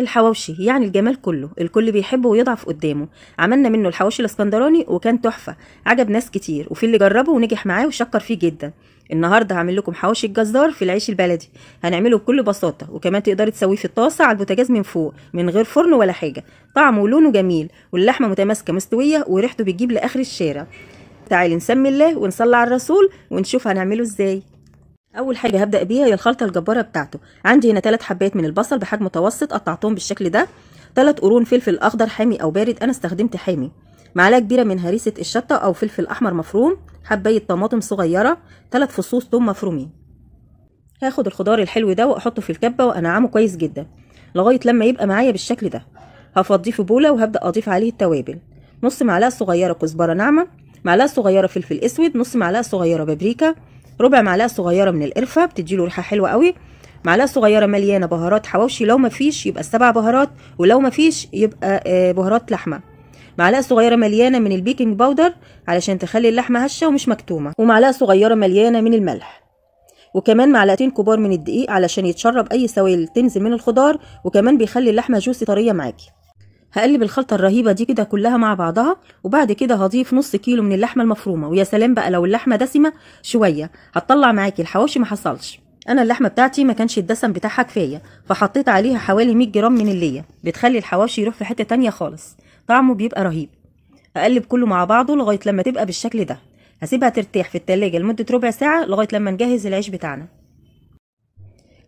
الحواوشي يعني الجمال كله، الكل بيحبه ويضعف قدامه. عملنا منه الحواوشي الاسكندراني وكان تحفه، عجب ناس كتير، وفي اللي جربه ونجح معاه وشكر فيه جدا. النهارده هعمل لكم حواوشي الجزار في العيش البلدي. هنعمله بكل بساطه، وكمان تقدري تسويه في الطاسه على البوتاجاز من فوق من غير فرن ولا حاجه. طعمه ولونه جميل، واللحمه متماسكه مستويه وريحته بتجيب لاخر الشارع. تعالي نسمي الله ونصلي على الرسول ونشوف هنعمله ازاي. اول حاجه هبدا بيها هي الخلطه الجباره بتاعته. عندي هنا 3 حبات من البصل بحجم متوسط قطعتهم بالشكل ده، 3 قرون فلفل اخضر حامي او بارد، انا استخدمت حامي، معلقه كبيره من هريسه الشطه او فلفل احمر مفروم، حبايه طماطم صغيره، 3 فصوص ثوم مفرومين. هاخد الخضار الحلو ده واحطه في الكبه وانعمه كويس جدا لغايه لما يبقى معايا بالشكل ده. هفضيه في بوله وهبدا اضيف عليه التوابل. نص معلقه صغيره كزبره ناعمه، معلقه صغيره فلفل اسود، نص معلقه صغيره بابريكا، ربع معلقه صغيره من القرفه بتديله ريحه حلوه قوي، معلقه صغيره مليانه بهارات حواوشي، لو مفيش يبقى 7 بهارات، ولو مفيش يبقى بهارات لحمه، معلقه صغيره مليانه من البيكنج باودر علشان تخلي اللحمه هشه ومش مكتومه، ومعلقه صغيره مليانه من الملح، وكمان معلقتين كبار من الدقيق علشان يتشرب اي سوائل تنزل من الخضار، وكمان بيخلي اللحمه جوسي طريه معاكي. هقلب الخلطه الرهيبه دي كده كلها مع بعضها، وبعد كده هضيف نص كيلو من اللحمه المفرومه، ويا سلام بقى لو اللحمه دسمه شويه هتطلع معاكي الحواوشي ما حصلش. انا اللحمه بتاعتي ما كانش الدسم بتاعها كفايه، فحطيت عليها حوالي 100 جرام من الليه، بتخلي الحواوشي يروح في حته تانية خالص، طعمه بيبقى رهيب. هقلب كله مع بعضه لغايه لما تبقى بالشكل ده. هسيبها ترتاح في التلاجة لمده ربع ساعه لغايه لما نجهز العيش بتاعنا.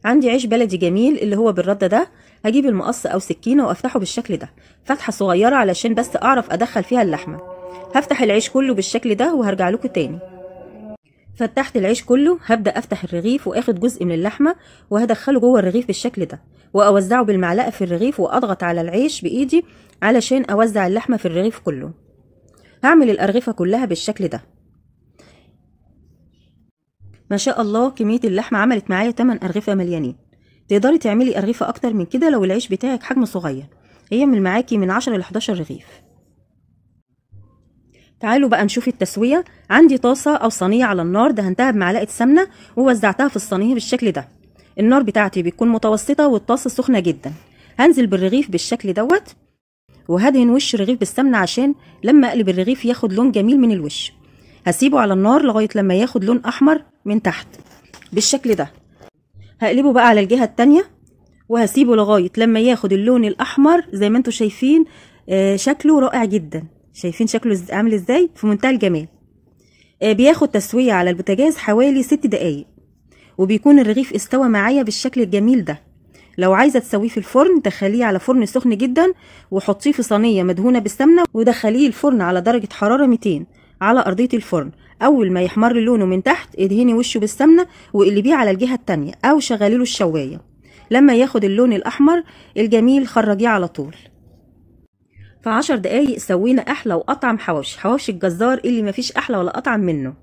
عندي عيش بلدي جميل اللي هو بالرده ده، هجيب المقص او سكينه وافتحه بالشكل ده فتحه صغيره علشان بس اعرف ادخل فيها اللحمه. هفتح العيش كله بالشكل ده وهرجع لكم تاني. فتحت العيش كله، هبدا افتح الرغيف واخد جزء من اللحمه وهدخله جوه الرغيف بالشكل ده، واوزعه بالمعلقه في الرغيف واضغط على العيش بايدي علشان اوزع اللحمه في الرغيف كله. هعمل الارغفه كلها بالشكل ده. ما شاء الله كميه اللحمه عملت معايا 8 ارغفه مليانين. تقدري تعملي ارغفه اكتر من كده لو العيش بتاعك حجم صغير، هيعمل معاكي من 10 ل 11 رغيف. تعالوا بقى نشوف التسويه. عندي طاسه او صينيه على النار دهنتها بمعلقه سمنه ووزعتها في الصينيه بالشكل ده. النار بتاعتي بتكون متوسطه والطاسه سخنه جدا. هنزل بالرغيف بالشكل دوت، وهدهن وش الرغيف بالسمنه عشان لما اقلب الرغيف ياخد لون جميل من الوش. هسيبه على النار لغايه لما ياخد لون احمر من تحت بالشكل ده. هقلبه بقى على الجهه التانية وهسيبه لغايه لما ياخد اللون الاحمر زي ما انتم شايفين. شكله رائع جدا، شايفين شكله عامل ازاي؟ في منتهى الجمال. بياخد تسويه على البوتاجاز حوالي 6 دقايق، وبيكون الرغيف استوى معايا بالشكل الجميل ده. لو عايزه تسويه في الفرن دخليه على فرن سخن جدا وحطيه في صينيه مدهونه بالسمنه ودخليه الفرن على درجه حراره 200 على ارضيه الفرن. اول ما يحمر لونه من تحت ادهني وشه بالسمنه واقلبيه على الجهه التانية او شغلي له الشوايه. لما ياخد اللون الاحمر الجميل خرجيه على طول. في 10 دقايق سوينا احلى واطعم حواوشي الجزار اللي مفيش احلى ولا اطعم منه.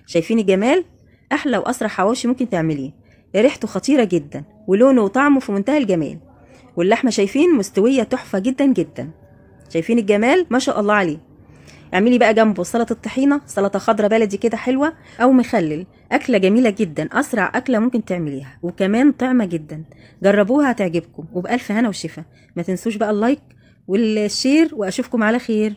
شايفين الجمال؟ احلى واسرع حواوشي ممكن تعمليه، ريحته خطيره جدا ولونه وطعمه في منتهى الجمال، واللحمه شايفين مستويه تحفه جدا جدا. شايفين الجمال؟ ما شاء الله عليه. اعملي بقى جنبه سلطه طحينه، سلطه خضراء بلدي كده حلوه، او مخلل، اكله جميله جدا، اسرع اكله ممكن تعمليها وكمان طعمه جدا. جربوها هتعجبكم وبالف هنا وشفا. ما تنسوش بقى اللايك والشير، واشوفكم على خير.